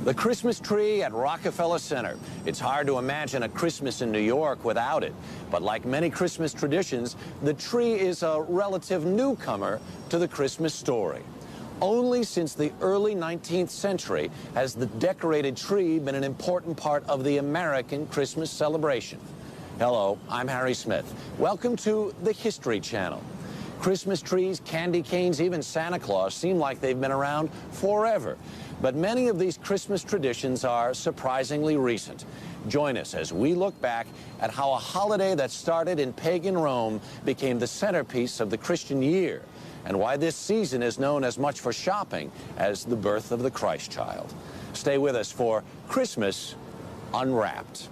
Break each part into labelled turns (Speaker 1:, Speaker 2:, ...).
Speaker 1: The Christmas tree at Rockefeller Center. It's hard to imagine a Christmas in New York without it. But like many Christmas traditions, the tree is a relative newcomer to the Christmas story. Only since the early 19th century has the decorated tree been an important part of the American Christmas celebration. Hello, I'm Harry Smith. Welcome to the History Channel. Christmas trees, candy canes, even Santa Claus seem like they've been around forever. But many of these Christmas traditions are surprisingly recent. Join us as we look back at how a holiday that started in pagan Rome became the centerpiece of the Christian year, and why this season is known as much for shopping as the birth of the Christ child. Stay with us for Christmas Unwrapped.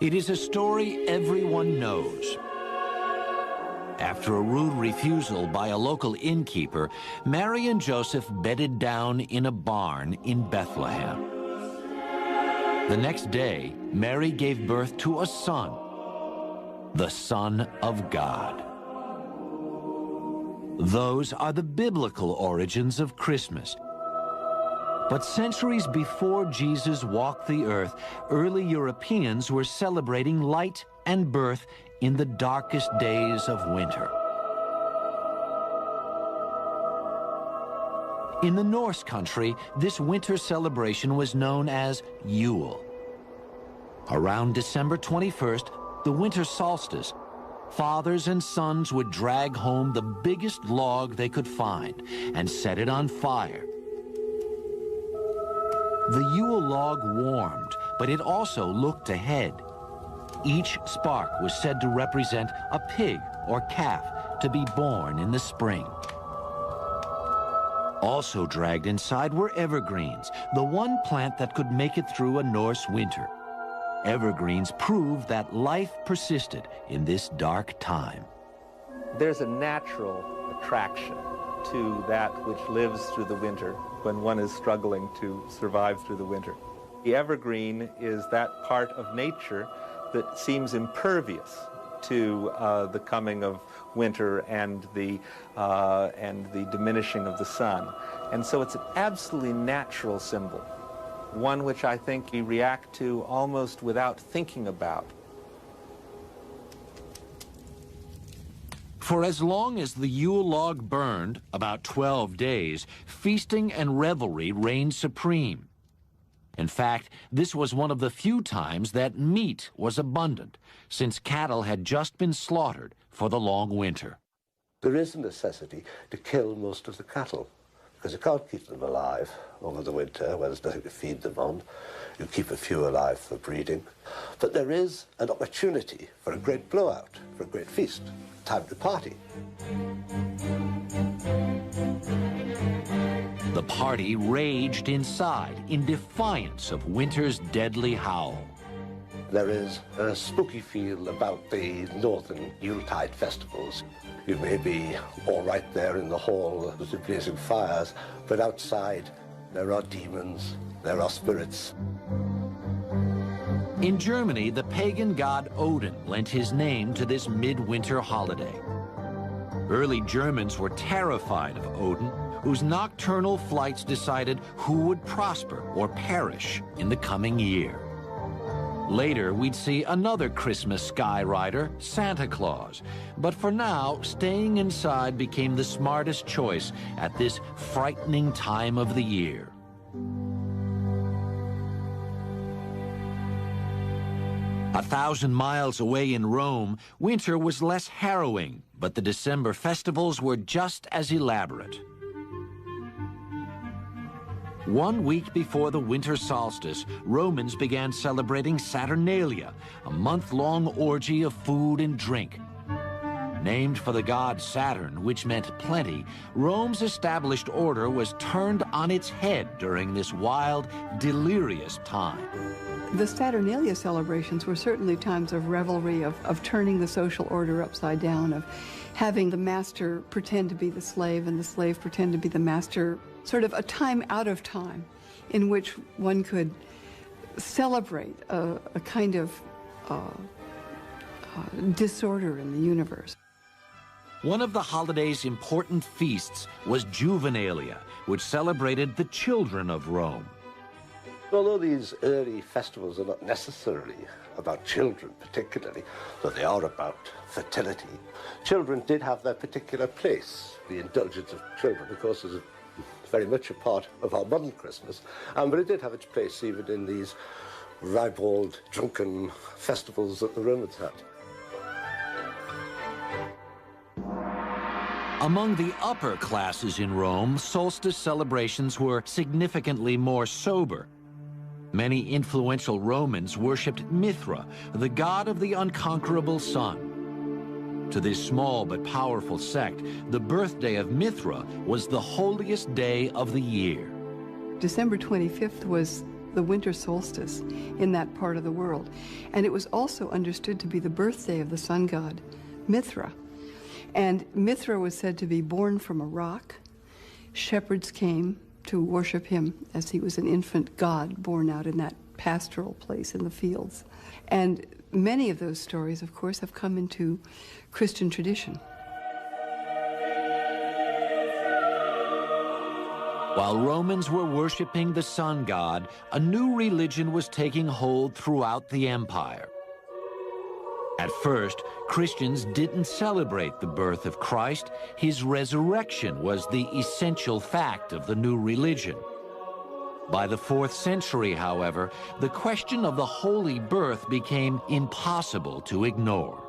Speaker 1: It is a story everyone knows. After a rude refusal by a local innkeeper, Mary and Joseph bedded down in a barn in Bethlehem. The next day, Mary gave birth to a son, the Son of God. Those are the biblical origins of Christmas. But centuries before Jesus walked the earth, early Europeans were celebrating light and birth in the darkest days of winter. In the Norse country, this winter celebration was known as Yule. Around December 21st, the winter solstice, fathers and sons would drag home the biggest log they could find and set it on fire. The Yule log warmed, but it also looked ahead. Each spark was said to represent a pig or calf to be born in the spring. Also dragged inside were evergreens, the one plant that could make it through a Norse winter. Evergreens proved that life persisted in this dark time.
Speaker 2: There's a natural attraction to that which lives through the winter when one is struggling to survive through the winter. The evergreen is that part of nature that seems impervious to the coming of winter and the diminishing of the sun. And so it's an absolutely natural symbol, one which I think we react to almost without thinking about.
Speaker 1: For as long as the Yule log burned, about 12 days, feasting and revelry reigned supreme. In fact, this was one of the few times that meat was abundant, since cattle had just been slaughtered for the long winter.
Speaker 3: There is a necessity to kill most of the cattle, because you can't keep them alive over the winter when there's nothing to feed them on. You keep a few alive for breeding. But there is an opportunity for a great blowout, for a great feast. Time to party.
Speaker 1: The party raged inside in defiance of winter's deadly howl.
Speaker 3: There is a spooky feel about the northern Yuletide festivals. You may be all right there in the hall with the blazing fires, but outside there are demons, there are spirits.
Speaker 1: In Germany, the pagan god Odin lent his name to this midwinter holiday. Early Germans were terrified of Odin, whose nocturnal flights decided who would prosper or perish in the coming year. Later, we'd see another Christmas sky rider, Santa Claus. But for now, staying inside became the smartest choice at this frightening time of the year. A 1,000 miles away in Rome, winter was less harrowing, but the December festivals were just as elaborate. 1 week before the winter solstice, Romans began celebrating Saturnalia, a month-long orgy of food and drink. Named for the god Saturn, which meant plenty, Rome's established order was turned on its head during this wild, delirious time.
Speaker 4: The Saturnalia celebrations were certainly times of revelry, of turning the social order upside down, of having the master pretend to be the slave and the slave pretend to be the master, sort of a time out of time in which one could celebrate a kind of disorder in the universe.
Speaker 1: One of the holiday's important feasts was Juvenalia, which celebrated the children of Rome.
Speaker 3: Although these early festivals are not necessarily about children particularly, though they are about fertility, children did have their particular place. The indulgence of children, of course, is very much a part of our modern Christmas, but it did have its place even in these ribald, drunken festivals that the Romans had.
Speaker 1: Among the upper classes in Rome, solstice celebrations were significantly more sober. Many influential Romans worshipped Mithra, the god of the unconquerable sun. To this small but powerful sect, the birthday of Mithra was the holiest day of the year.
Speaker 4: December 25th was the winter solstice in that part of the world, and it was also understood to be the birthday of the sun god, Mithra. And Mithra was said to be born from a rock. Shepherds came to worship him as he was an infant god born out in that pastoral place in the fields. And many of those stories, of course, have come into Christian tradition.
Speaker 1: While Romans were worshiping the sun god, a new religion was taking hold throughout the empire. At first, Christians didn't celebrate the birth of Christ. His resurrection was the essential fact of the new religion. By the 4th century, however, the question of the holy birth became impossible to ignore.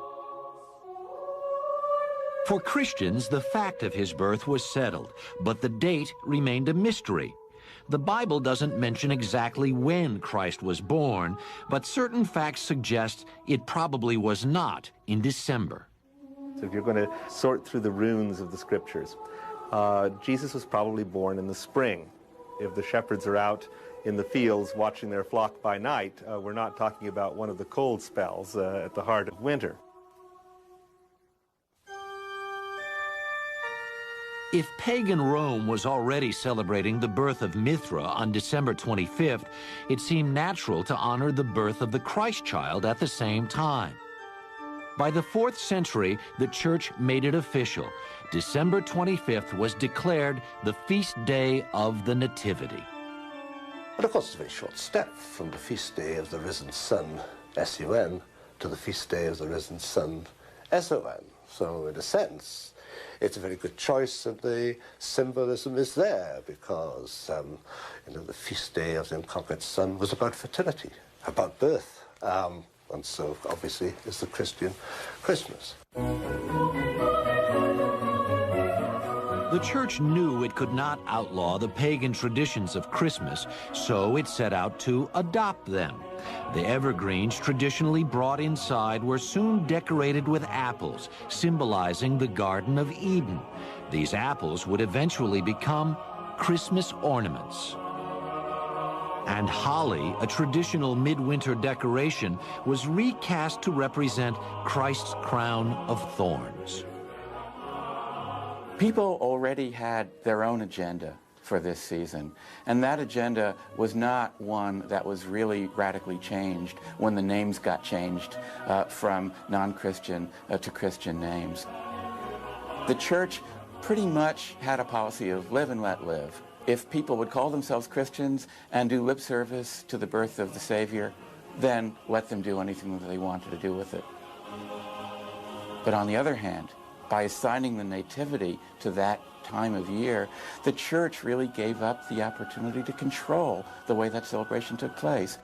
Speaker 1: For Christians, the fact of his birth was settled, but the date remained a mystery. The Bible doesn't mention exactly when Christ was born, but certain facts suggest it probably was not in December.
Speaker 2: So if you're going to sort through the runes of the scriptures, Jesus was probably born in the spring. If the shepherds are out in the fields watching their flock by night, we're not talking about one of the cold spells at the heart of winter.
Speaker 1: If pagan Rome was already celebrating the birth of Mithra on December 25th, it seemed natural to honor the birth of the Christ child at the same time. By the 4th century, the church made it official. December 25th was declared the feast day of the Nativity.
Speaker 3: But of course, it's a very short step from the feast day of the risen sun, S-U-N, to the feast day of the risen sun, S-O-N. So in a sense, it's a very good choice, and the symbolism is there because, the feast day of the unconquered sun was about fertility, about birth, and so obviously is the Christian Christmas.
Speaker 1: The church knew it could not outlaw the pagan traditions of Christmas, so it set out to adopt them. The evergreens traditionally brought inside were soon decorated with apples, symbolizing the Garden of Eden. These apples would eventually become Christmas ornaments. And holly, a traditional midwinter decoration, was recast to represent Christ's crown of thorns.
Speaker 5: People already had their own agenda for this season, and that agenda was not one that was really radically changed when the names got changed from non-Christian to Christian names. The church pretty much had a policy of live and let live. If people would call themselves Christians and do lip service to the birth of the Savior, then let them do anything that they wanted to do with it. But on the other hand, by assigning the Nativity to that time of year, the church really gave up the opportunity to control the way that celebration took place.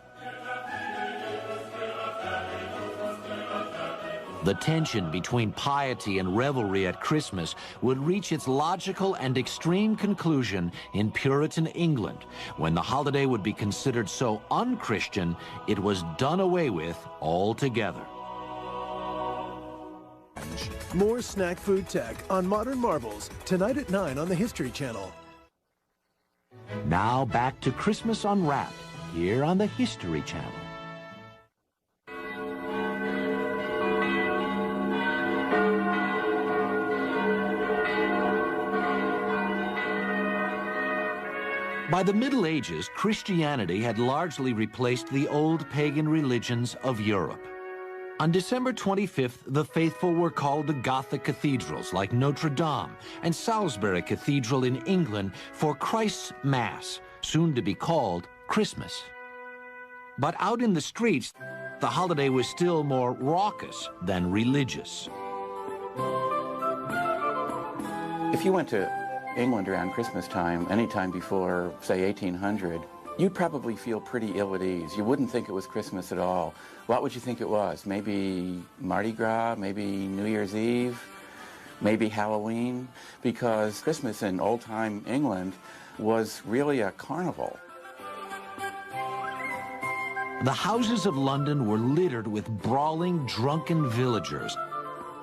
Speaker 1: The tension between piety and revelry at Christmas would reach its logical and extreme conclusion in Puritan England, when the holiday would be considered so un-Christian it was done away with altogether.
Speaker 6: More snack food tech on Modern Marvels, tonight at 9 on the History Channel.
Speaker 7: Now back to Christmas Unwrapped, here on the History Channel. By the Middle Ages, Christianity had largely replaced the old pagan religions of Europe. On December 25th, the faithful were called to Gothic cathedrals like Notre Dame and Salisbury Cathedral in England for Christ's Mass, soon to be called Christmas. But out in the streets, the holiday was still more raucous than religious.
Speaker 5: If you went to England around Christmas time, anytime before, say, 1800, you'd probably feel pretty ill at ease. You wouldn't think it was Christmas at all. What would you think it was? Maybe Mardi Gras, maybe New Year's Eve, maybe Halloween? Because Christmas in old-time England was really a carnival.
Speaker 7: The houses of London were littered with brawling, drunken villagers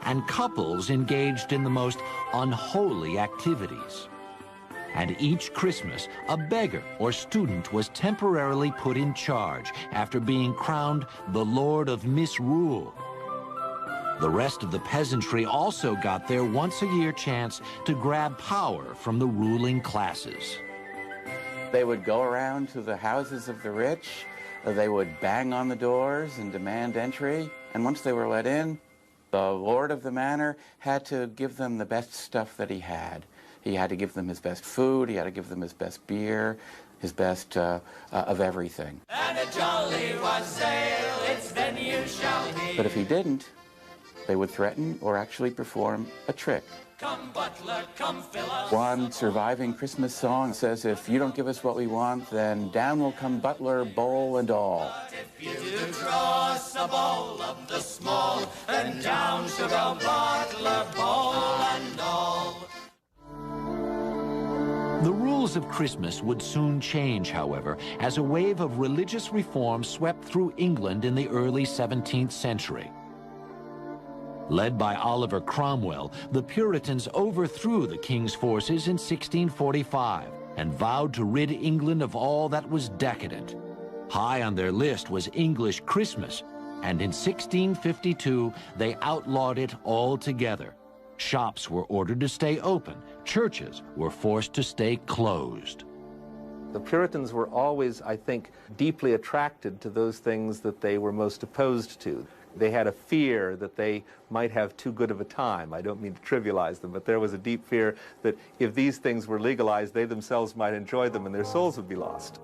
Speaker 7: and couples engaged in the most unholy activities. And each Christmas, a beggar or student was temporarily put in charge after being crowned the Lord of Misrule. The rest of the peasantry also got their once-a-year chance to grab power from the ruling classes.
Speaker 5: They would go around to the houses of the rich, they would bang on the doors and demand entry, and once they were let in, the lord of the manor had to give them the best stuff that he had. He had to give them his best food, he had to give them his best beer, his best of everything.
Speaker 8: And a jolly wassail, it's then you shall hear.
Speaker 5: But if he didn't, they would threaten or actually perform a trick.
Speaker 8: Come butler, come fill us.
Speaker 5: One surviving Christmas song says, if you don't give us what we want, then down will come butler, bowl and all.
Speaker 8: But if you do draw us a bowl of the small, then down shall go butler, bowl and all.
Speaker 7: The rules of Christmas would soon change, however, as a wave of religious reform swept through England in the early 17th century. Led by Oliver Cromwell, the Puritans overthrew the king's forces in 1645 and vowed to rid England of all that was decadent. High on their list was English Christmas, and in 1652 they outlawed it altogether. Shops were ordered to stay open, churches were forced to stay closed.
Speaker 2: The Puritans were always, I think, deeply attracted to those things that they were most opposed to. They had a fear that they might have too good of a time. I don't mean to trivialize them, but there was a deep fear that if these things were legalized, they themselves might enjoy them and their souls would be lost.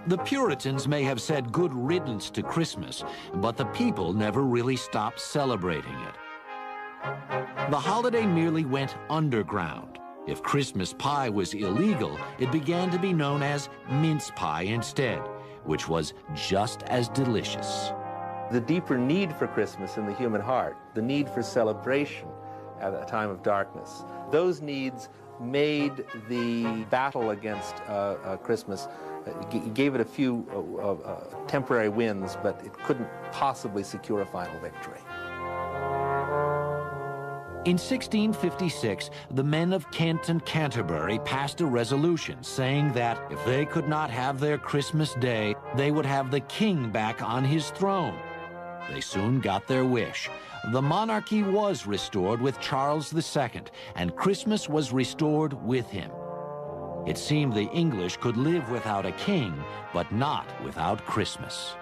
Speaker 7: The Puritans may have said good riddance to Christmas, but the people never really stopped celebrating it. The holiday merely went underground. If Christmas pie was illegal, it began to be known as mince pie instead, which was just as delicious.
Speaker 2: The deeper need for Christmas in the human heart, the need for celebration at a time of darkness, those needs made the battle against Christmas, gave it a few temporary wins, but it couldn't possibly secure a final victory.
Speaker 7: In 1656, the men of Kent and Canterbury passed a resolution saying that if they could not have their Christmas day, they would have the king back on his throne. They soon got their wish. The monarchy was restored with Charles II, and Christmas was restored with him. It seemed the English could live without a king, but not without Christmas.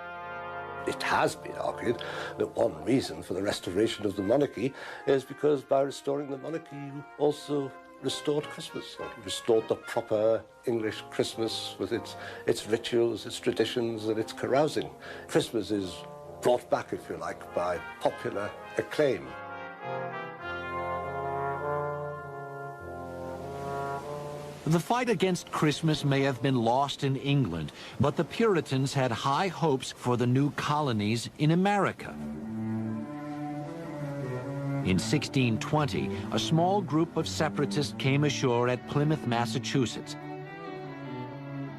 Speaker 3: It has been argued that one reason for the restoration of the monarchy is because by restoring the monarchy, you also restored Christmas. You restored the proper English Christmas with its rituals, its traditions, and its carousing. Christmas is brought back, if you like, by popular acclaim.
Speaker 7: The fight against Christmas may have been lost in England, but the Puritans had high hopes for the new colonies in America. In 1620, a small group of separatists came ashore at Plymouth, Massachusetts.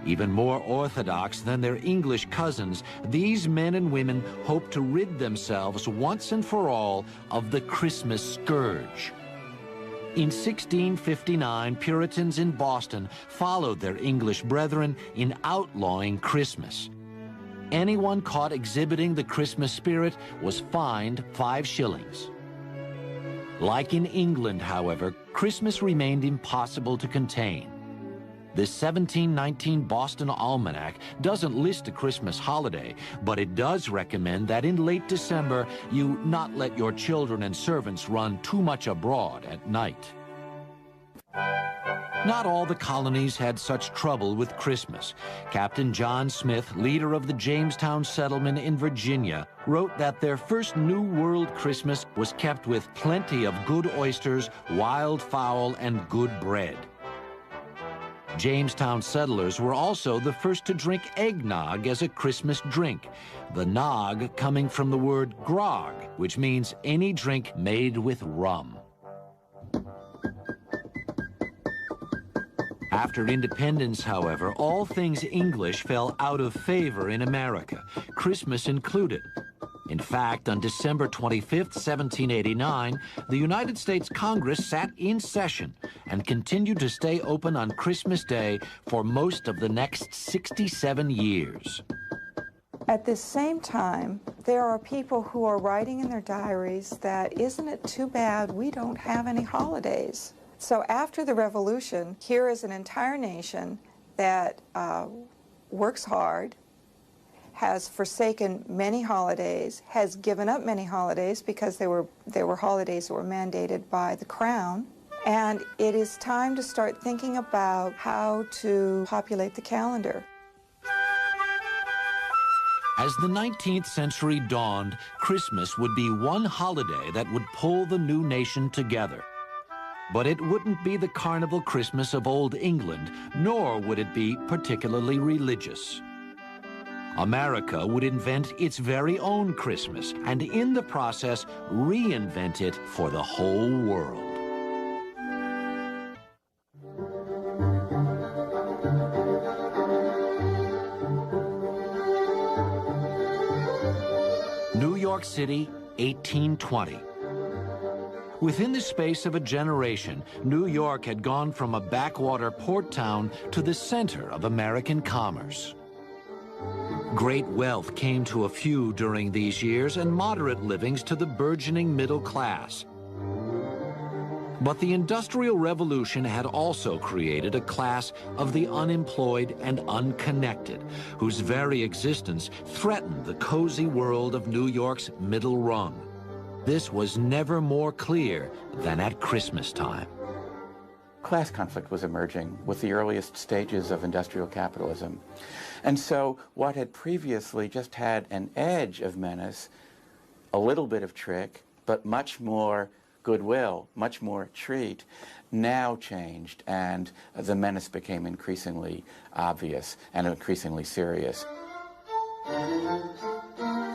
Speaker 7: Even more orthodox than their English cousins, these men and women hoped to rid themselves once and for all of the Christmas scourge. In 1659, Puritans in Boston followed their English brethren in outlawing Christmas. Anyone caught exhibiting the Christmas spirit was fined 5 shillings. Like in England, however, Christmas remained impossible to contain. The 1719 Boston Almanac doesn't list a Christmas holiday, but it does recommend that in late December you not let your children and servants run too much abroad at night. Not all the colonies had such trouble with Christmas. Captain John Smith, leader of the Jamestown settlement in Virginia, wrote that their first New World Christmas was kept with plenty of good oysters, wild fowl, and good bread. Jamestown settlers were also the first to drink eggnog as a Christmas drink, the nog coming from the word grog, which means any drink made with rum. After independence, however, all things English fell out of favor in America, Christmas included. In fact, on December 25, 1789, the United States Congress sat in session and continued to stay open on Christmas Day for most of the next 67 years.
Speaker 9: At this same time, there are people who are writing in their diaries that, isn't it too bad we don't have any holidays? So after the Revolution, here is an entire nation that works hard, has forsaken many holidays, has given up many holidays because they were holidays that were mandated by the Crown. And it is time to start thinking about how to populate the calendar.
Speaker 7: As the 19th century dawned, Christmas would be one holiday that would pull the new nation together. But it wouldn't be the carnival Christmas of old England, nor would it be particularly religious. America would invent its very own Christmas, and in the process, reinvent it for the whole world. New York City, 1820. Within the space of a generation, New York had gone from a backwater port town to the center of American commerce. Great wealth came to a few during these years, and moderate livings to the burgeoning middle class. But the Industrial Revolution had also created a class of the unemployed and unconnected, whose very existence threatened the cozy world of New York's middle rung. This was never more clear than at Christmas time.
Speaker 5: Class conflict was emerging with the earliest stages of industrial capitalism. And so what had previously just had an edge of menace, a little bit of trick, but much more goodwill, much more treat, now changed, and the menace became increasingly obvious and increasingly serious.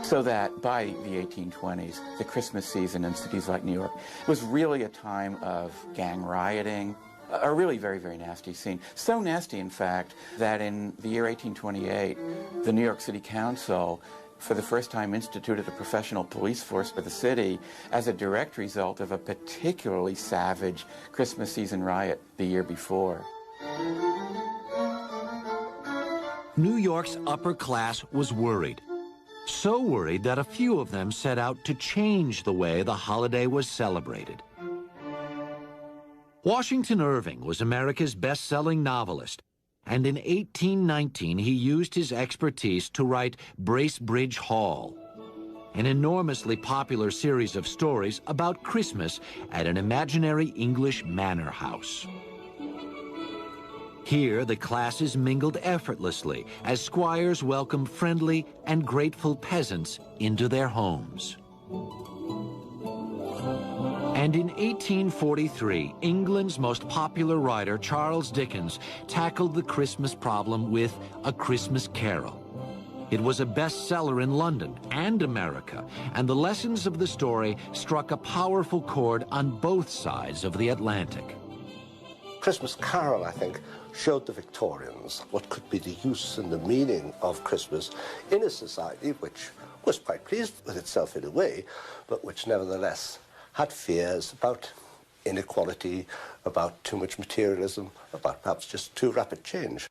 Speaker 5: So that by the 1820s, the Christmas season in cities like New York was really a time of gang rioting, a really very, very nasty scene. So nasty, in fact, that in the year 1828, the New York City Council, for the first time, instituted a professional police force for the city as a direct result of a particularly savage Christmas season riot the year before.
Speaker 7: New York's upper class was worried. So worried that a few of them set out to change the way the holiday was celebrated. Washington Irving was America's best-selling novelist, and in 1819 he used his expertise to write Bracebridge Hall, an enormously popular series of stories about Christmas at an imaginary English manor house. Here, the classes mingled effortlessly as squires welcomed friendly and grateful peasants into their homes. And in 1843, England's most popular writer, Charles Dickens, tackled the Christmas problem with A Christmas Carol. It was a bestseller in London and America, and the lessons of the story struck a powerful chord on both sides of the Atlantic.
Speaker 3: Christmas Carol, I think, showed the Victorians what could be the use and the meaning of Christmas in a society which was quite pleased with itself in a way, but which nevertheless had fears about inequality, about too much materialism, about perhaps just too rapid change.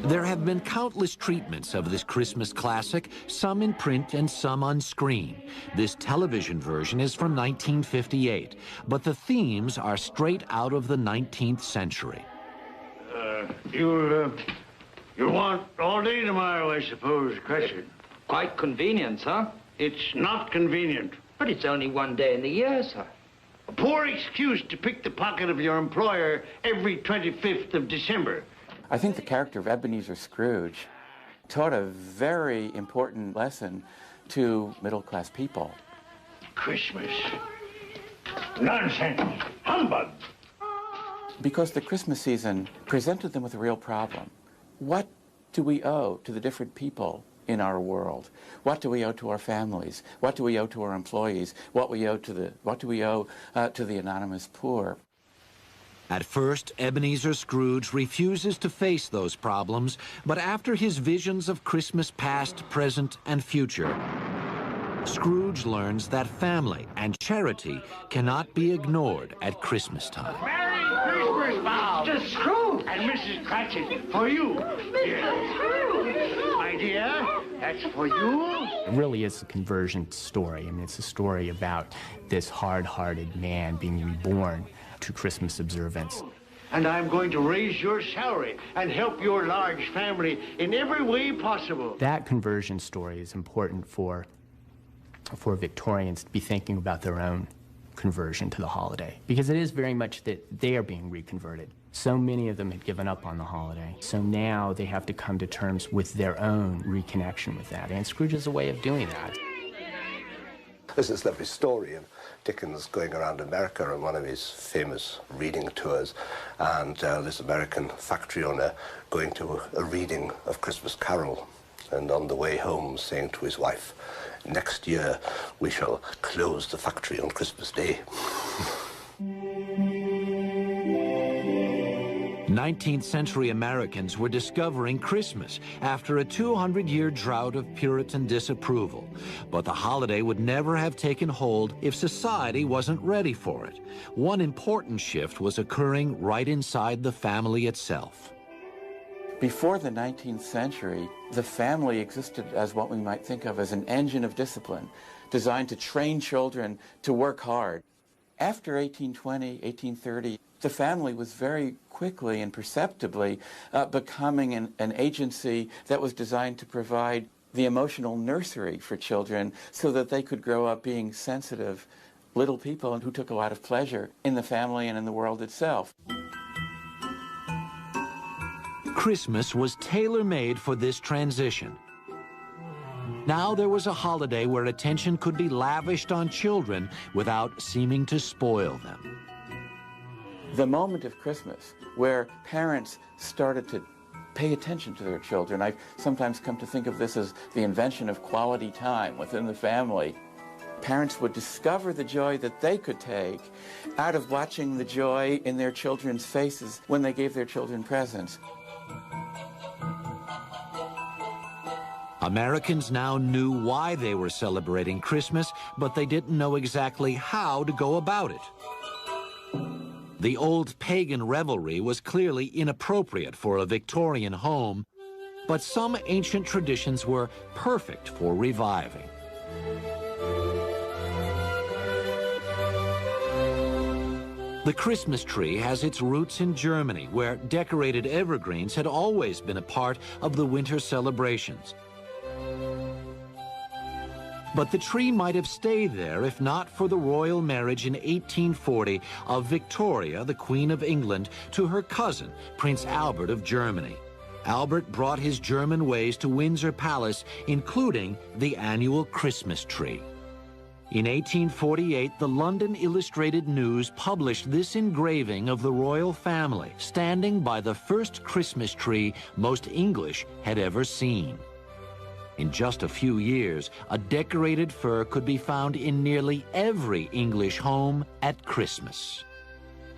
Speaker 7: There have been countless treatments of this Christmas classic, some in print and some on screen. This television version is from 1958, but the themes are straight out of the 19th century.
Speaker 10: You'll want all day tomorrow, I suppose, Crescent.
Speaker 11: Quite convenient, sir.
Speaker 10: It's not convenient.
Speaker 11: But it's only one day in the year, sir.
Speaker 10: A poor excuse to pick the pocket of your employer every 25th of December.
Speaker 5: I think the character of Ebenezer Scrooge taught a very important lesson to middle-class people.
Speaker 10: Christmas. Nonsense. Humbug.
Speaker 5: Because the Christmas season presented them with a real problem. What do we owe to the different people in our world? What do we owe to our families? What do we owe to our employees? What do we owe to the anonymous poor?
Speaker 7: At first, Ebenezer Scrooge refuses to face those problems, but after his visions of Christmas past, present, and future, Scrooge learns that family and charity cannot be ignored at Christmas time.
Speaker 10: Merry Christmas, Bob!
Speaker 11: Mr. Scrooge!
Speaker 10: And Mrs. Cratchit, for you.
Speaker 11: Mr. Scrooge!
Speaker 10: My dear, that's for you.
Speaker 12: It really is a conversion story. I mean, it's a story about this hard-hearted man being reborn to Christmas observance.
Speaker 10: And I'm going to raise your salary and help your large family in every way possible.
Speaker 12: That conversion story is important for Victorians to be thinking about their own conversion to the holiday, because it is very much that they are being reconverted. So many of them had given up on the holiday, so now they have to come to terms with their own reconnection with that, and Scrooge is a way of doing that.
Speaker 3: There's this lovely story of Dickens going around America on one of his famous reading tours, and this American factory owner going to a reading of Christmas Carol, and on the way home saying to his wife, "Next year we shall close the factory on Christmas Day."
Speaker 7: 19th century Americans were discovering Christmas after a 200-year drought of Puritan disapproval. But the holiday would never have taken hold if society wasn't ready for it. One important shift was occurring right inside the family itself.
Speaker 5: Before the 19th century, the family existed as what we might think of as an engine of discipline, designed to train children to work hard. After 1820, 1830, the family was very quickly and perceptibly becoming an agency that was designed to provide the emotional nursery for children so that they could grow up being sensitive little people and who took a lot of pleasure in the family and in the world itself.
Speaker 7: Christmas was tailor-made for this transition. Now there was a holiday where attention could be lavished on children without seeming to spoil them.
Speaker 5: The moment of Christmas where parents started to pay attention to their children. I've sometimes come to think of this as the invention of quality time within the family. Parents would discover the joy that they could take out of watching the joy in their children's faces when they gave their children presents.
Speaker 7: Americans now knew why they were celebrating Christmas, but they didn't know exactly how to go about it. The old pagan revelry was clearly inappropriate for a Victorian home, but some ancient traditions were perfect for reviving. The Christmas tree has its roots in Germany, where decorated evergreens had always been a part of the winter celebrations. But the tree might have stayed there if not for the royal marriage in 1840 of Victoria, the Queen of England, to her cousin, Prince Albert of Germany. Albert brought his German ways to Windsor Palace, including the annual Christmas tree. In 1848, the London Illustrated News published this engraving of the royal family, standing by the first Christmas tree most English had ever seen. In just a few years, a decorated fir could be found in nearly every English home at Christmas.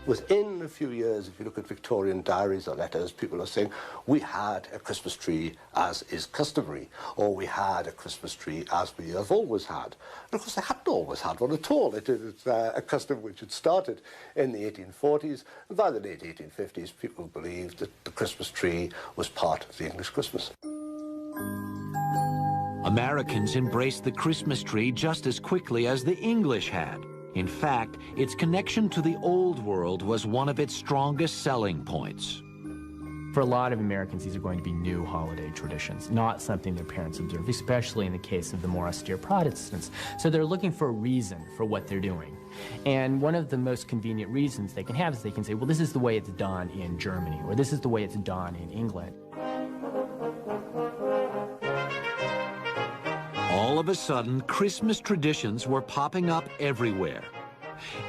Speaker 3: Within a few years, if you look at Victorian diaries or letters, people are saying, we had a Christmas tree as is customary, or we had a Christmas tree as we have always had. And of course, they hadn't always had one at all. It is a custom which had started in the 1840s, and by the late 1850s, people believed that the Christmas tree was part of the English Christmas.
Speaker 7: Americans embraced the Christmas tree just as quickly as the English had. In fact, its connection to the Old World was one of its strongest selling points.
Speaker 12: For a lot of Americans, these are going to be new holiday traditions, not something their parents observed, especially in the case of the more austere Protestants. So they're looking for a reason for what they're doing. And one of the most convenient reasons they can have is they can say, well, this is the way it's done in Germany, or this is the way it's done in England.
Speaker 7: All of a sudden, Christmas traditions were popping up everywhere.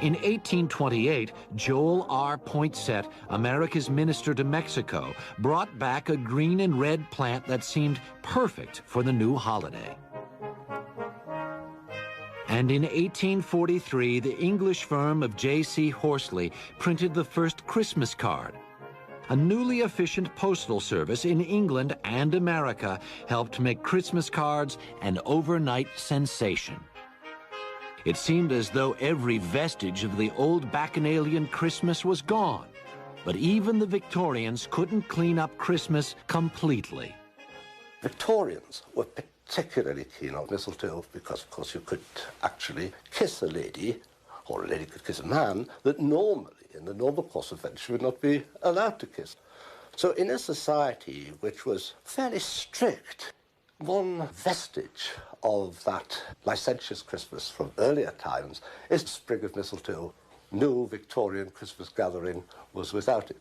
Speaker 7: In 1828, Joel R. Poinsett, America's minister to Mexico, brought back a green and red plant that seemed perfect for the new holiday. And in 1843, the English firm of J.C. Horsley printed the first Christmas card. A newly efficient postal service in England and America helped make Christmas cards an overnight sensation. It seemed as though every vestige of the old Bacchanalian Christmas was gone, but even the Victorians couldn't clean up Christmas completely.
Speaker 3: Victorians were particularly keen on mistletoe because, of course, you could actually kiss a lady, or a lady could kiss a man, that normally, in the normal course of events, you would not be allowed to kiss. So in a society which was fairly strict, one vestige of that licentious Christmas from earlier times is the sprig of mistletoe. No Victorian Christmas gathering was without it.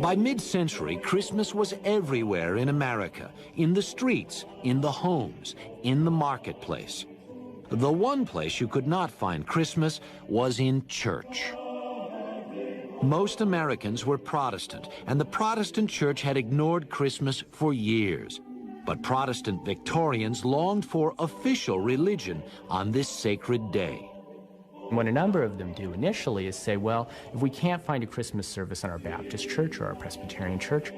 Speaker 7: By mid-century, Christmas was everywhere in America, in the streets, in the homes, in the marketplace. The one place you could not find Christmas was in church. Most Americans were Protestant, and the Protestant church had ignored Christmas for years. But Protestant Victorians longed for official religion on this sacred day.
Speaker 12: What a number of them do initially is say, well, if we can't find a Christmas service in our Baptist church or our Presbyterian church,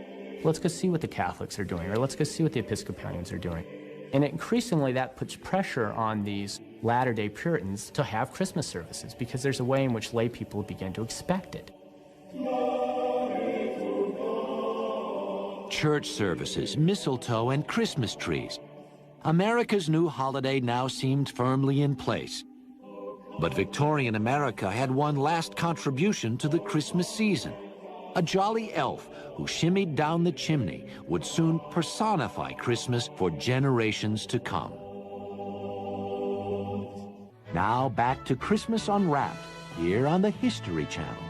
Speaker 12: let's go see what the Catholics are doing, or let's go see what the Episcopalians are doing. And increasingly that puts pressure on these latter-day Puritans to have Christmas services because there's a way in which lay people begin to expect it.
Speaker 7: Church services, mistletoe, and Christmas trees. America's new holiday now seemed firmly in place. But Victorian America had one last contribution to the Christmas season. A jolly elf who shimmied down the chimney would soon personify Christmas for generations to come. Now back to Christmas Unwrapped, here on the History Channel.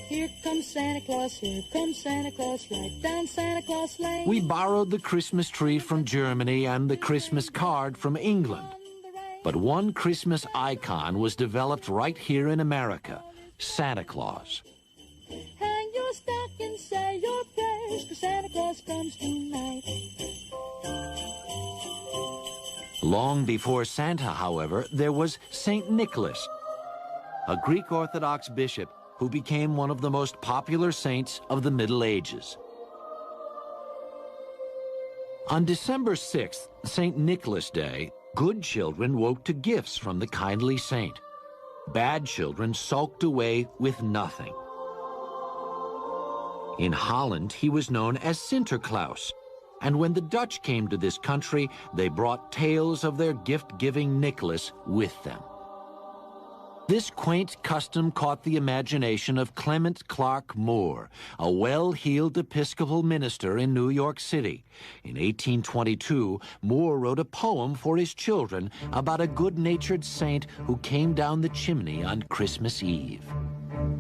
Speaker 13: Here comes Santa Claus, right down Santa Claus Lane.
Speaker 7: We borrowed the Christmas tree from Germany and the Christmas card from England. But one Christmas icon was developed right here in America, Santa Claus.
Speaker 13: Hang your stocking, say your prayers, 'cause Santa Claus comes tonight.
Speaker 7: Long before Santa, however, there was St. Nicholas, a Greek Orthodox bishop who became one of the most popular saints of the Middle Ages. On December 6th, St. Nicholas Day, good children woke to gifts from the kindly saint. Bad children sulked away with nothing. In Holland, he was known as Sinterklaas, and when the Dutch came to this country, they brought tales of their gift-giving Nicholas with them. This quaint custom caught the imagination of Clement Clark Moore, a well-heeled Episcopal minister in New York City. In 1822, Moore wrote a poem for his children about a good-natured saint who came down the chimney on Christmas Eve.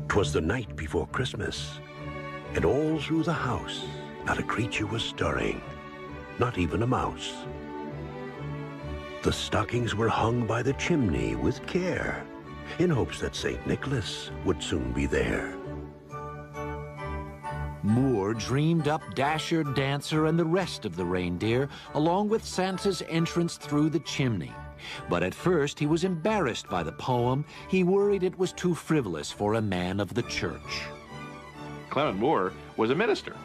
Speaker 14: 'Twas the night before Christmas, and all through the house not a creature was stirring, not even a mouse. The stockings were hung by the chimney with care, in hopes that St. Nicholas would soon be there.
Speaker 7: Moore dreamed up Dasher, Dancer, and the rest of the reindeer, along with Santa's entrance through the chimney. But at first, he was embarrassed by the poem. He worried it was too frivolous for a man of the church.
Speaker 15: Clement Moore was a minister.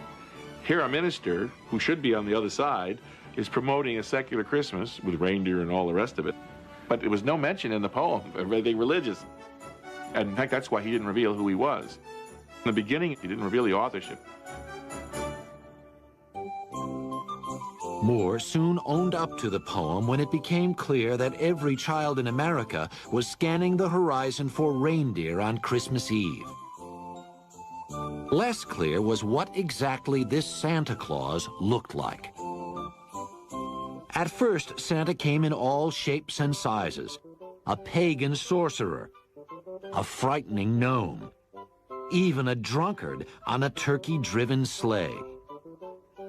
Speaker 15: Here, a minister who should be on the other side is promoting a secular Christmas with reindeer and all the rest of it. But there was no mention in the poem of anything religious. And in fact, that's why he didn't reveal who he was. In the beginning, he didn't reveal the authorship.
Speaker 7: Moore soon owned up to the poem when it became clear that every child in America was scanning the horizon for reindeer on Christmas Eve. Less clear was what exactly this Santa Claus looked like. At first, Santa came in all shapes and sizes: a pagan sorcerer, a frightening gnome, even a drunkard on a turkey-driven sleigh.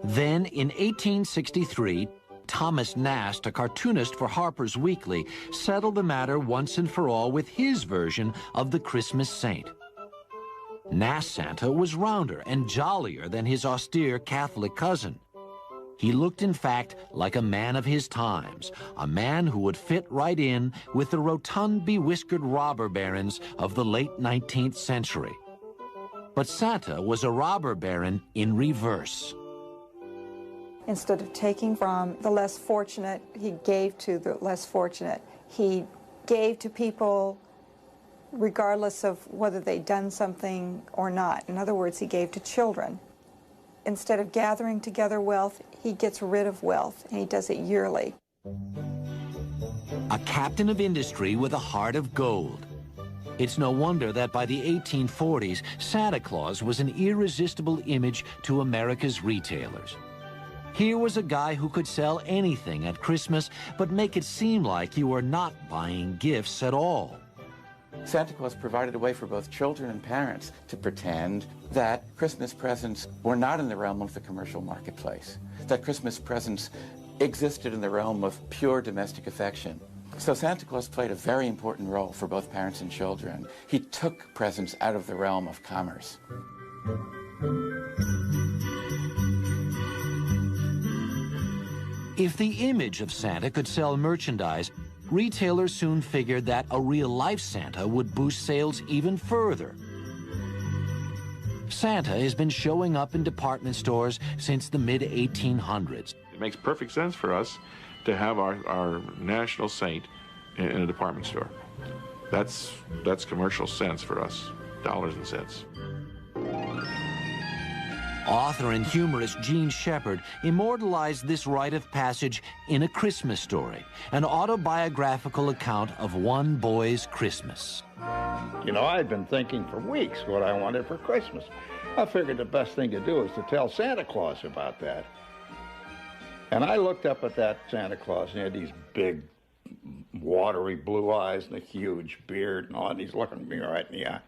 Speaker 7: Then, in 1863, Thomas Nast, a cartoonist for Harper's Weekly, settled the matter once and for all with his version of the Christmas Saint. Nast's Santa was rounder and jollier than his austere Catholic cousin. He looked, in fact, like a man of his times, a man who would fit right in with the rotund, bewhiskered robber barons of the late 19th century. But Santa was a robber baron in reverse.
Speaker 9: Instead of taking from the less fortunate, he gave to the less fortunate. He gave to people regardless of whether they'd done something or not. In other words, he gave to children. Instead of gathering together wealth, he gets rid of wealth, and he does it yearly.
Speaker 7: A captain of industry with a heart of gold. It's no wonder that by the 1840s, Santa Claus was an irresistible image to America's retailers. Here was a guy who could sell anything at Christmas, but make it seem like you were not buying gifts at all.
Speaker 5: Santa Claus provided a way for both children and parents to pretend that Christmas presents were not in the realm of the commercial marketplace, that Christmas presents existed in the realm of pure domestic affection. So Santa Claus played a very important role for both parents and children. He took presents out of the realm of commerce.
Speaker 7: If the image of Santa could sell merchandise, retailers soon figured that a real-life Santa would boost sales even further. Santa has been showing up in department stores since the mid-1800s.
Speaker 15: It makes perfect sense for us to have our national saint in a department store. That's commercial sense for us, dollars and cents.
Speaker 7: Author and humorist Gene Shepard immortalized this rite of passage in A Christmas Story, an autobiographical account of one boy's Christmas.
Speaker 16: You know, I'd been thinking for weeks what I wanted for Christmas. I figured the best thing to do is to tell Santa Claus about that. And I looked up at that Santa Claus, and he had these big, watery blue eyes and a huge beard and all, and he's looking at me right in the eye.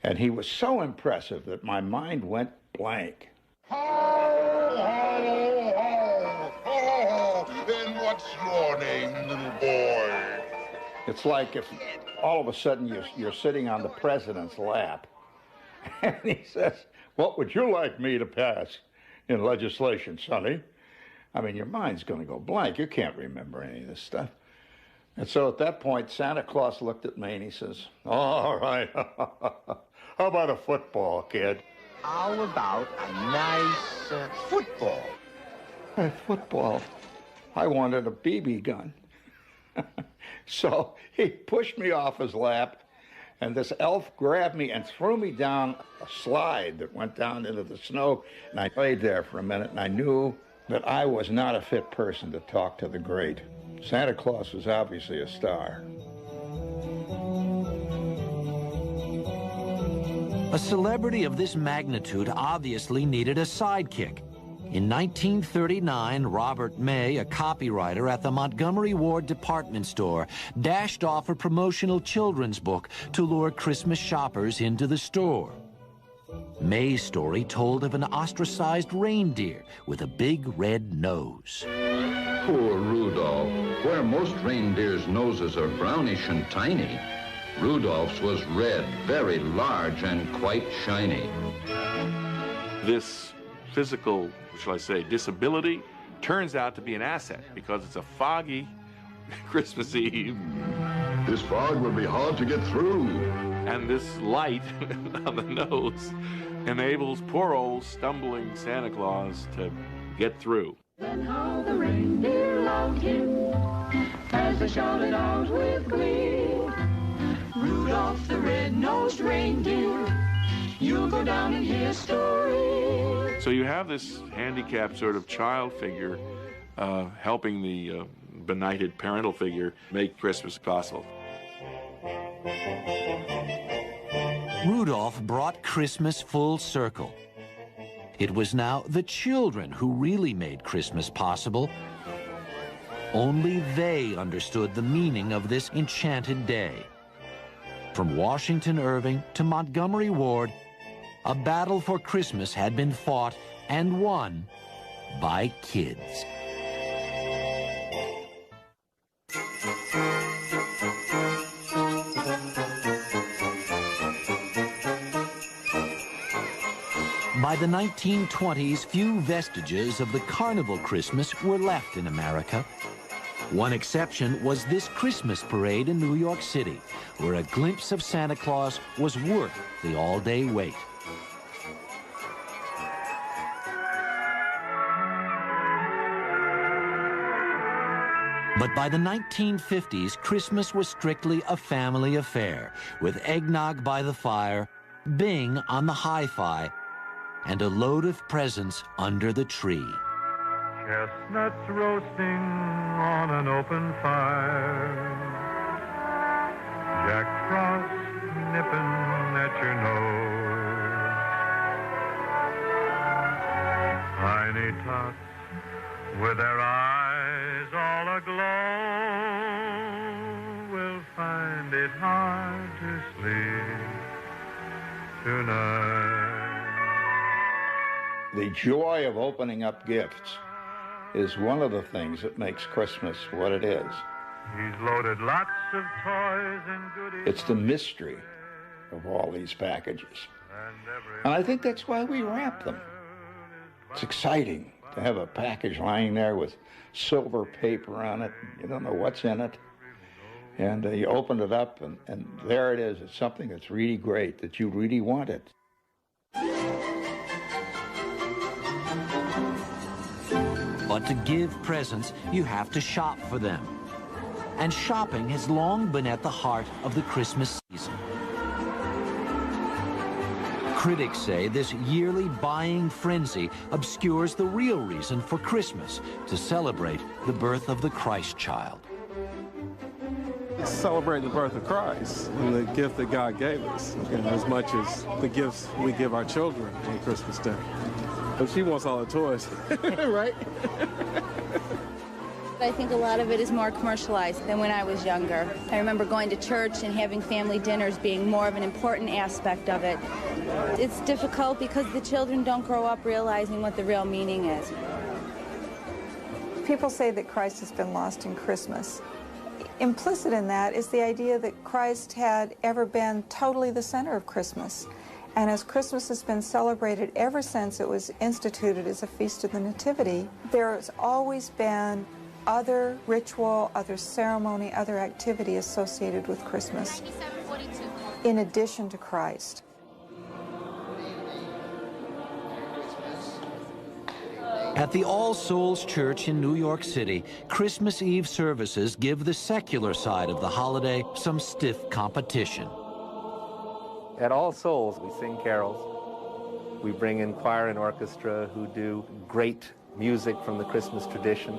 Speaker 16: And he was so impressive that my mind went blank.
Speaker 17: Ho, ho, ho, ho. And what's your name, little boy?
Speaker 16: It's like if all of a sudden you're sitting on the president's lap, and he says, "What would you like me to pass in legislation, Sonny?" I mean, your mind's going to go blank. You can't remember any of this stuff. And so at that point, Santa Claus looked at me and he says, "All right, how about a football, kid?"
Speaker 17: How about a nice football?
Speaker 16: A football? I wanted a BB gun. So he pushed me off his lap, and this elf grabbed me and threw me down a slide that went down into the snow. And I laid there for a minute, and I knew that I was not a fit person to talk to the great. Santa Claus was obviously a star.
Speaker 7: A celebrity of this magnitude obviously needed a sidekick. In 1939, Robert May, a copywriter at the Montgomery Ward department store, dashed off a promotional children's book to lure Christmas shoppers into the store. May's story told of an ostracized reindeer with a big red nose.
Speaker 18: Poor Rudolph. Where most reindeers' noses are brownish and tiny, Rudolph's was red, very large, and quite shiny.
Speaker 15: This physical, shall I say, disability turns out to be an asset because it's a foggy Christmas Eve.
Speaker 17: This fog will be hard to get through.
Speaker 15: And this light on the nose enables poor old stumbling Santa Claus to get through.
Speaker 13: And how the reindeer loved him as they shouted out with glee. Rudolph the red-nosed reindeer, you'll go down in history.
Speaker 15: So you have this handicapped sort of child figure helping the benighted parental figure make Christmas possible.
Speaker 7: Rudolph brought Christmas full circle. It was now the children who really made Christmas possible. Only they understood the meaning of this enchanted day. From Washington Irving to Montgomery Ward, a battle for Christmas had been fought and won by kids. By the 1920s, few vestiges of the carnival Christmas were left in America. One exception was this Christmas parade in New York City, where a glimpse of Santa Claus was worth the all-day wait. But by the 1950s, Christmas was strictly a family affair, with eggnog by the fire, Bing on the hi-fi, and a load of presents under the tree.
Speaker 19: Chestnuts roasting on an open fire, Jack Frost nipping at your nose, tiny tots with their eyes all aglow will find it hard to sleep tonight.
Speaker 16: The joy of opening up gifts is one of the things that makes Christmas what it is.
Speaker 19: He's loaded lots of toys and goodies.
Speaker 16: It's the mystery of all these packages. And I think that's why we wrap them. It's exciting to have a package lying there with silver paper on it. You don't know what's in it. And you open it up, and there it is. It's something that's really great, that you really wanted.
Speaker 7: But to give presents, you have to shop for them. And shopping has long been at the heart of the Christmas season. Critics say this yearly buying frenzy obscures the real reason for Christmas, to celebrate the birth of the Christ child.
Speaker 20: Celebrate the birth of Christ and the gift that God gave us, as much as the gifts we give our children on Christmas Day. But she wants all the toys, right?
Speaker 21: I think a lot of it is more commercialized than when I was younger. I remember going to church and having family dinners being more of an important aspect of it. It's difficult because the children don't grow up realizing what the real meaning is.
Speaker 9: People say that Christ has been lost in Christmas. Implicit in that is the idea that Christ had ever been totally the center of Christmas. And as Christmas has been celebrated ever since it was instituted as a feast of the Nativity, there's always been other ritual, other ceremony, other activity associated with Christmas, in addition to Christ.
Speaker 7: At the All Souls Church in New York City, Christmas Eve services give the secular side of the holiday some stiff competition.
Speaker 2: At All Souls, we sing carols. We bring in choir and orchestra who do great music from the Christmas tradition.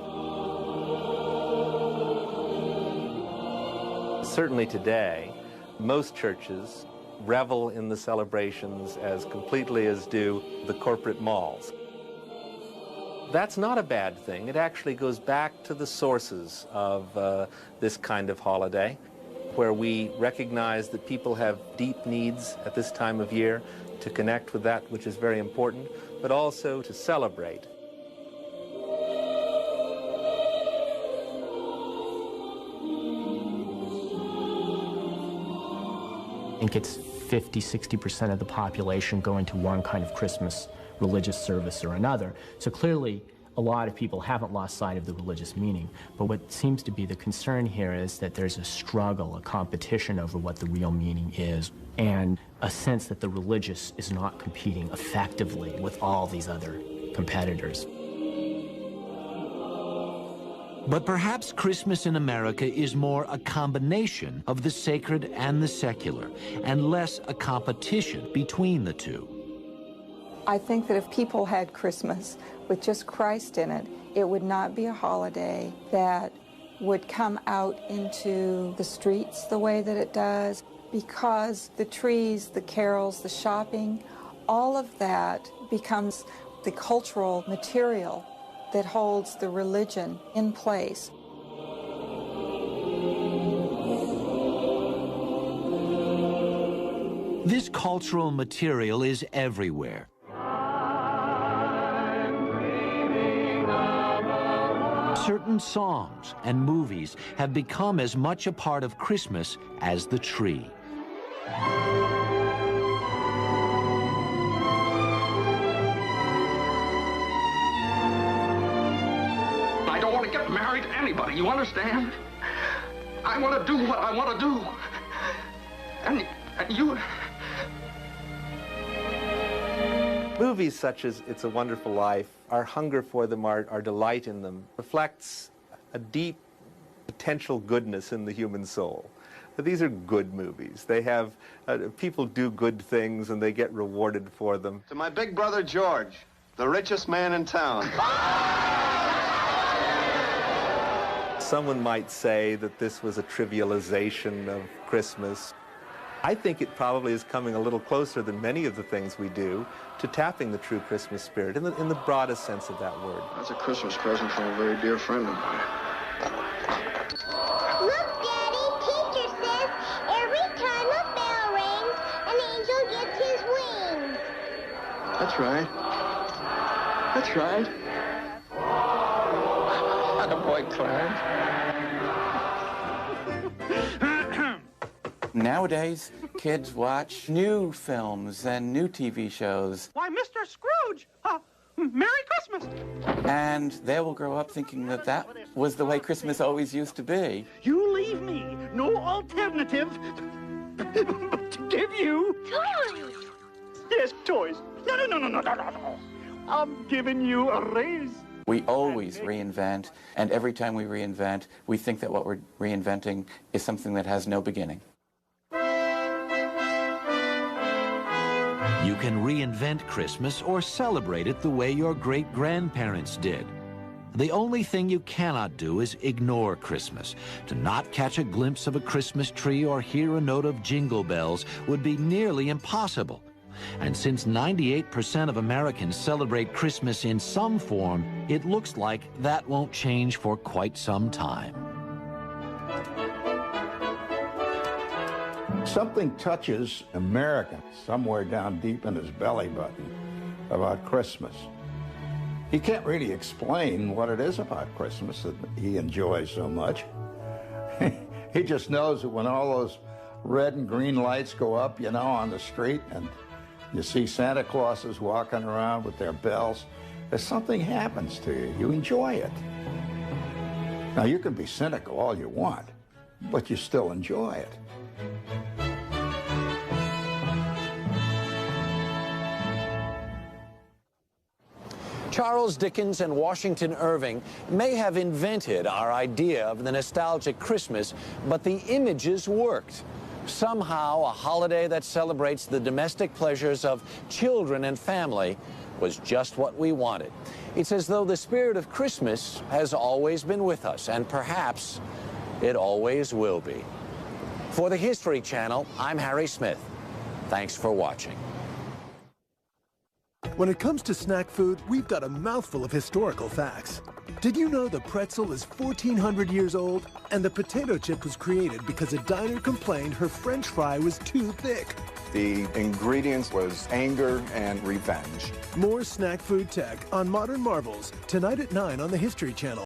Speaker 2: Certainly today, most churches revel in the celebrations as completely as do the corporate malls. That's not a bad thing. It actually goes back to the sources of this kind of holiday, where we recognize that people have deep needs at this time of year to connect with that which is very important, but also to celebrate.
Speaker 12: think it's 50–60% of the population going to one kind of Christmas religious service or another. So clearly, a lot of people haven't lost sight of the religious meaning. But what seems to be the concern here is that there's a struggle, a competition over what the real meaning is, and a sense that the religious is not competing effectively with all these other competitors.
Speaker 7: But perhaps Christmas in America is more a combination of the sacred and the secular, and less a competition between the two.
Speaker 9: I think that if people had Christmas with just Christ in it, it would not be a holiday that would come out into the streets the way that it does, because the trees, the carols, the shopping, all of that becomes the cultural material that holds the religion in place.
Speaker 7: This cultural material is everywhere. Certain songs and movies have become as much a part of Christmas as the tree.
Speaker 4: I don't want to get married to anybody, you understand? I want to do what I want to do. And you...
Speaker 2: Movies such as It's a Wonderful Life, our hunger for them, our delight in them, reflects a deep potential goodness in the human soul. These are good movies. They have, people do good things and they get rewarded for them.
Speaker 22: To my big brother George, the richest man in town.
Speaker 2: Someone might say that this was a trivialization of Christmas. I think it probably is coming a little closer than many of the things we do to tapping the true Christmas spirit in the broadest sense of that word.
Speaker 22: That's a Christmas present from a very dear friend of mine.
Speaker 23: Look, Daddy, teacher says every time a bell rings, an angel gets his wings.
Speaker 22: That's right. That's right.
Speaker 4: Attaboy, Clarence.
Speaker 5: Nowadays, kids watch new films and new TV shows.
Speaker 24: Why, Mr. Scrooge! Merry Christmas!
Speaker 5: And they will grow up thinking that that was the way Christmas always used to be.
Speaker 24: You leave me no alternative but to give you... Toys! Yes, toys. No. I'm giving you a raise.
Speaker 5: We always reinvent, and every time we reinvent, we think that what we're reinventing is something that has no beginning.
Speaker 7: You can reinvent Christmas or celebrate it the way your great-grandparents did. The only thing you cannot do is ignore Christmas. To not catch a glimpse of a Christmas tree or hear a note of jingle bells would be nearly impossible. And since 98% of Americans celebrate Christmas in some form, it looks like that won't change for quite some time.
Speaker 16: Something touches American somewhere down deep in his belly button about Christmas. He can't really explain what it is about Christmas that he enjoys so much. He just knows that when all those red and green lights go up, you know, on the street, and you see Santa Clauses walking around with their bells, there's something happens to you. You enjoy it. Now, you can be cynical all you want, but you still enjoy it.
Speaker 1: Charles Dickens and Washington Irving may have invented our idea of the nostalgic Christmas, but the images worked. Somehow, a holiday that celebrates the domestic pleasures of children and family was just what we wanted. It's as though the spirit of Christmas has always been with us, and perhaps it always will be. For the History Channel, I'm Harry Smith. Thanks for watching.
Speaker 6: When it comes to snack food, we've got a mouthful of historical facts. Did you know the pretzel is 1,400 years old? And the potato chip was created because a diner complained her French fry was too thick.
Speaker 25: The ingredients was anger and revenge.
Speaker 6: More snack food tech on Modern Marvels, tonight at 9 on the History Channel.